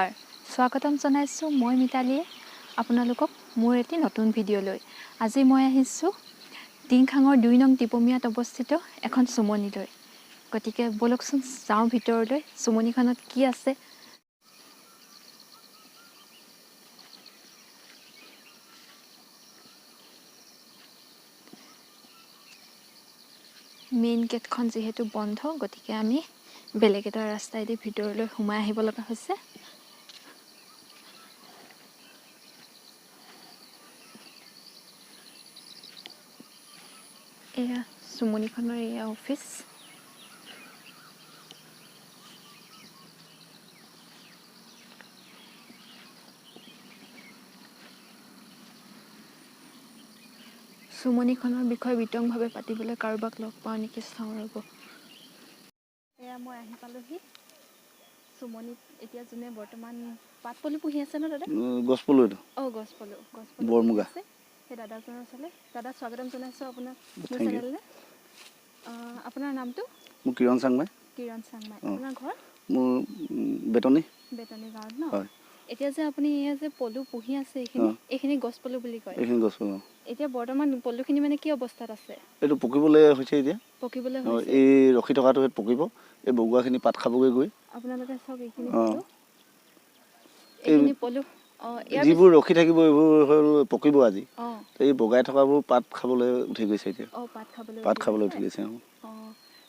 নমস্কাৰ স্বাগতম জনাইছোঁ মই মিতালীয়ে আপোনালোকক মোৰ এটি নতুন ভিডিঅ'লৈ আজি মই আহিছোঁ টিংখাঙৰ 2 নং টিপমিয়াত অৱস্থিত এখন চুমনিলৈ গতিকে বলকচোন যাওঁ ভিতৰলৈ চুমনিখনত কি আছে মেইন গেটখন যেহেতু বন্ধ গতিকে আমি বেলেগ এটা ৰাস্তাইদি ভিতৰলৈ সোমাই আহিব লগা হৈছে এয়া চুমনিখনৰ এয়া অফিচ চুমনিখনৰ বিষয়ে বিতংভাৱে পাতিবলৈ কাৰোবাক লগ পাওঁ নেকি চাওঁ ৰ'ব এয়া মই আহি পালোহি চুমনিত এতিয়া যোনে বৰ্তমান পাত পলু পুহি আছে ন দাদা গছ পলু এইটো গছ পলু বৰমুগা আছে সেই দাদাজনৰ ওচৰলৈ দাদা স্বাগতম জনাইছোঁ আপোনাক মোৰ চেনেললৈ আপোনাৰ নামটো মোৰ কিৰণ চাংমাই আপোনাৰ ঘৰ মোৰ বেতনী গাঁৱত ন হয় এতিয়া যে আপুনি এয়া যে পলু পুহি আছে এইখিনি গছ পলু বুলি কয় এইখিনি গছ পলু এতিয়া বৰ্তমান পলুখিনি মানে কি অৱস্থাত আছে এইটো পকিবলৈ হৈছে এতিয়া এই ৰখি থকাটো পকিব এই বগুৱাখিনি পাত খাবগৈ গৈ আপোনালোকে চাওক এইখিনি পলু যিবোৰ ৰখি থাকিব এইবোৰ হ'ল পকিব আজি এই বগাই থকাবোৰ পাত খাবলৈ উঠি গৈছে এতিয়া পাত খাবলৈ উঠি গৈছে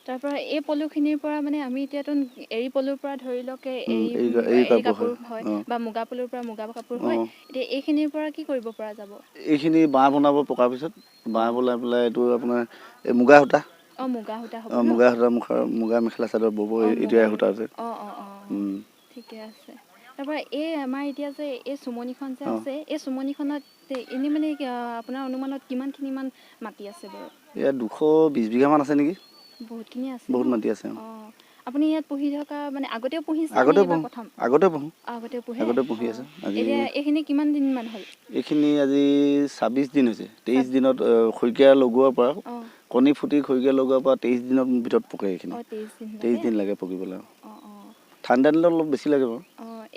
তাৰ পৰা এই পলুখিনিৰ পৰা মানে আমি এতিয়াতো এৰী পলুৰ পৰা ধৰি লওক এৰী কাপোৰ হয় বা মুগা পলুৰ পৰা মুগা কাপোৰ হয় এতিয়া এইখিনিৰ পৰা কি কৰিব পৰা যাব এইখিনি বাঁহ বনাব পকাৰ পিছত বাঁহ বনাই পেলাই এইটো আপোনাৰ এই মুগা সূতা মুগা মেখেলা চাদৰ বব এইটোৱে সূতা আছে ঠিকে আছে তাৰপৰা এই আমাৰ এতিয়া যে এই চুমনিখন যে আছে এই চুমনিখনত এনেই মানে আপোনাৰ অনুমানত কিমানখিনিমান মাটি আছে বাৰু ইয়াত 220 বিঘামান আছে নেকি বহুতখিনি আছে বহুত মাটি আছে আপুনি ইয়াত পুহি থকা মানে আগতেও পুহিছে প্ৰথম আগতে পুহি আছে এতিয়া এইখিনি কিমান দিনমান হ'ল এইখিনি আজি 26 দিন হৈছে 23 দিনত খৈকিয়া লগোৱাৰ পৰা কণী ফুটি খৈকিয়া লগোৱাৰ পৰা 23 দিনৰ ভিতৰত পকে এইখিনি 23 দিন লাগে পকিবলৈ ঠাণ্ডা দিনত অলপ বেছি লাগে বাৰু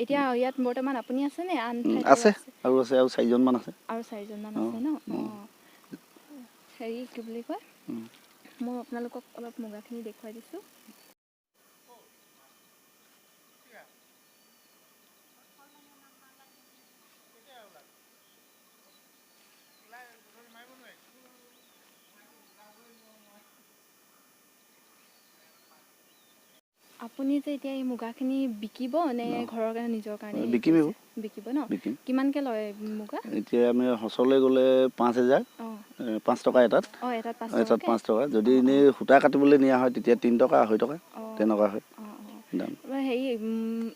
এতিয়া ইয়াত বৰ্তমান আপুনি আছে নে আন আছে আৰু 4জনমান আছে ন হেৰি কি বুলি কয় মই আপোনালোকক অলপ মুগাখিনি দেখুৱাই দিছোঁ আপুনি যে এতিয়া এই মুগাখিনি বিকিব নে ঘৰৰ কাৰণে নিজৰ কাৰণে বিকিব ন কিমানকৈ লয় মুগা এতিয়া আমি সঁচলৈ গ'লে 5,000 5 টকা এটাত 5 টকা যদি এনেই সূতা কাটিবলৈ নিয়া হয় তেতিয়া 3 টকা 2.5 টকা তেনেকুৱা হয় হেৰি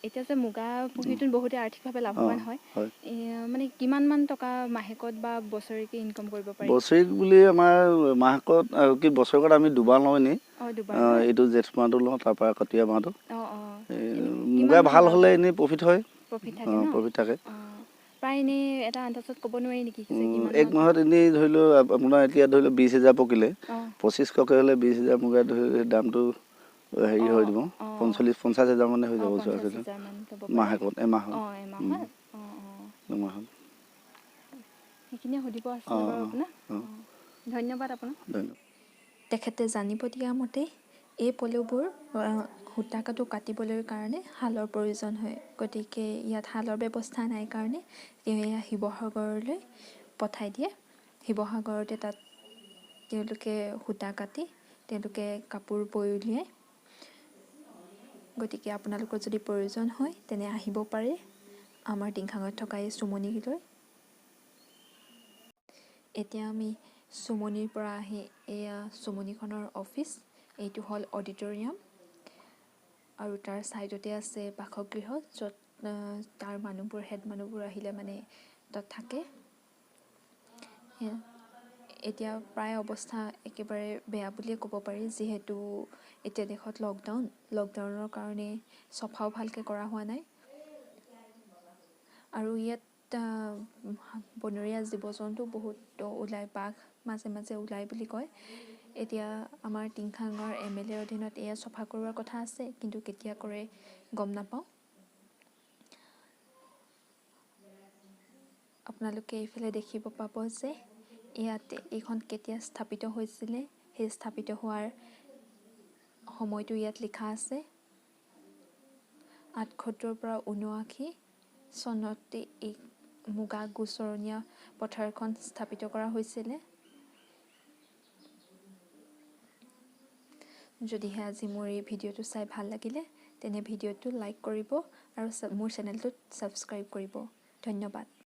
এতিয়া যে মুগা পুহিটো বহুতে আৰ্থিকভাৱে লাভৱান হয় মানে কিমানমান টকা মাহেকত বা বছৰিকে ইনকাম কৰিব পাৰি বছৰিক বুলি আমাৰ মাহেকত কি বছৰেকত আমি দুবাৰ লওঁ এনেই এইটো জেঠ মাহটো লওঁ তাৰপৰা কটীয়া মাহটো মুগা ভাল হ'লে এনেই প্ৰফিট হয় প্ৰফিট থাকে প্ৰায় এনেই এটা আন্দাজত ক'ব নোৱাৰি নেকি এক মাহত এনেই ধৰি লওক আপোনাৰ এতিয়া ধৰি লওক 20,000 পকিলে 2500কৈ হ'লে 20,000 মুগা ধৰি দামটো হেৰি হৈ দিব 50,000 মানে হৈ যাব মাহেকত এমাহত সেইখিনিয়ে সুধিব আছে বাৰু আপোনাক ধন্যবাদ আপোনাক তেখেতে জানিব দিয়া মতে এই পলুবোৰ সূতা কাটিবলৈ কাৰণে শালৰ প্ৰয়োজন হয় গতিকে ইয়াত শালৰ ব্যৱস্থা নাই কাৰণে তেওঁ এয়া শিৱসাগৰলৈ পঠাই দিয়ে শিৱসাগৰতে তাত তেওঁলোকে সূতা কাটি তেওঁলোকে কাপোৰ বৈ উলিয়ায় গতিকে আপোনালোকৰ যদি প্ৰয়োজন হয় তেনে আহিব পাৰে আমাৰ টিংখাঙত থকা এই চুমনিলৈ এতিয়া আমি চুমনিৰ পৰা আহি এয়া চুমনিখনৰ অফিচ এইটো হ'ল অডিটৰিয়াম আৰু তাৰ ছাইডতে আছে বাসগৃহ য'ত তাৰ হেড মানুহবোৰ আহিলে মানে তাত থাকে এতিয়া প্ৰায় অৱস্থা একেবাৰে বেয়া বুলিয়ে ক'ব পাৰি যিহেতু এতিয়া দেশত লকডাউনৰ কাৰণে চফাও ভালকৈ কৰা হোৱা নাই আৰু ইয়াত বনৰীয়া জীৱ জন্তু বহুত ওলাই বাঘ মাজে মাজে ওলাই বুলি কয় এতিয়া আমাৰ টিংখাঙৰ MLA অধীনত এয়া চফা কৰোৱাৰ কথা আছে কিন্তু কেতিয়া কৰে গম নাপাওঁ আপোনালোকে এইফালে দেখিব পাব যে ইয়াতে এইখন কেতিয়া স্থাপিত হৈছিলে সেই স্থাপিত হোৱাৰ সময়টো ইয়াত লিখা আছে ৭৮ পৰা ৭৯ চনতে এই মুগা গোচৰণীয়া পথাৰখন স্থাপিত কৰা হৈছিলে। যদিহে আজি মোৰ এই ভিডিঅ'টো চাই ভাল লাগিলে তেনে ভিডিঅ'টো লাইক কৰিব আৰু মোৰ চেনেলটোত ছাবস্ক্ৰাইব কৰিব। ধন্যবাদ।